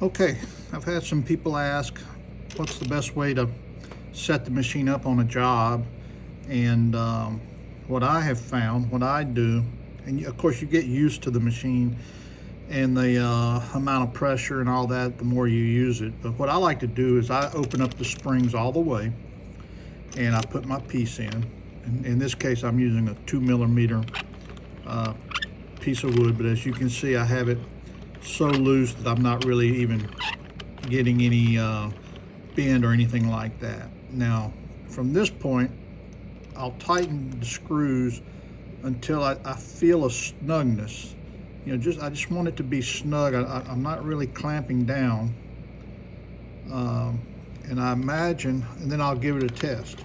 Okay, I've had some people ask what's the best way to set the machine up on a job, and what I have found, what I do, and of course you get used to the machine and the amount of pressure and all that the more you use it, but what I like to do is I open up the springs all the way and I put my piece in. In this case I'm using a 2mm piece of wood, but as you can see I have it so loose that I'm not really even getting any bend or anything like that. Now from this point I'll tighten the screws until I feel a snugness. You know, I just want it to be snug. I'm not really clamping down, and I imagine, and then I'll give it a test.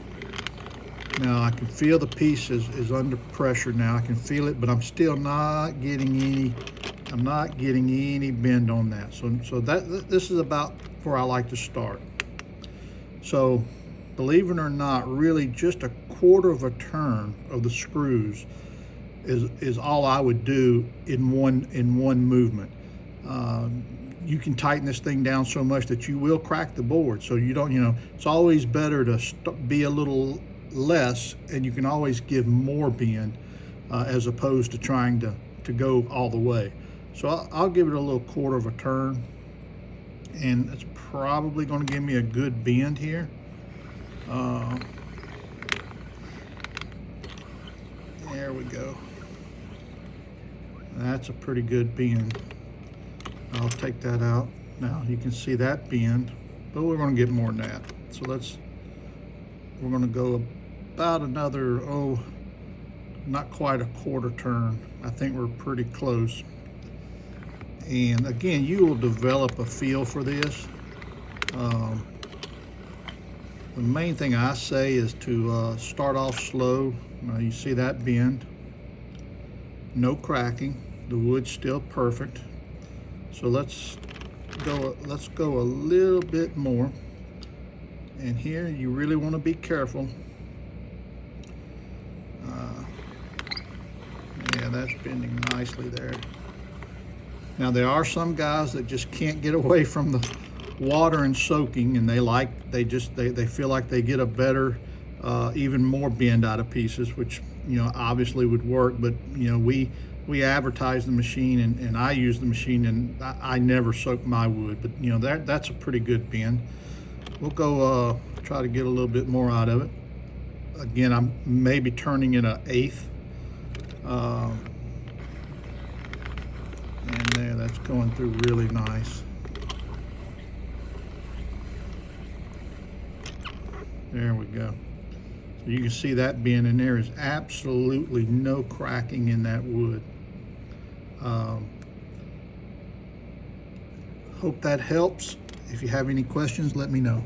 Now I can feel the piece is under pressure now. I can feel it, but I'm still not getting any. I'm not getting any bend on that. So this is about where I like to start. So believe it or not, really just a quarter of a turn of the screws is all I would do in one movement. You can tighten this thing down so much that you will crack the board. So you don't, it's always better to be a little less, and you can always give more bend as opposed to trying to go all the way. So I'll give it a little quarter of a turn, and it's probably going to give me a good bend here. There we go. That's a pretty good bend. I'll take that out. Now you can see that bend, but we're going to get more than that. So we're going to go about another, not quite a quarter turn. I think we're pretty close. And again, you will develop a feel for this. The main thing I say is to start off slow. You see that bend, no cracking. The wood's still perfect. So let's go a little bit more. And here you really want to be careful. Yeah, that's bending nicely there. Now there are some guys that just can't get away from the water and soaking, and they feel like they get a better, even more bend out of pieces, which obviously would work. But we advertise the machine, and I use the machine, and I never soak my wood. But that's a pretty good bend. We'll go try to get a little bit more out of it. Again, I'm maybe turning it 1/8. And there, that's going through really nice. There we go. So you can see that bend, and there is absolutely no cracking in that wood. Hope that helps. If you have any questions, let me know.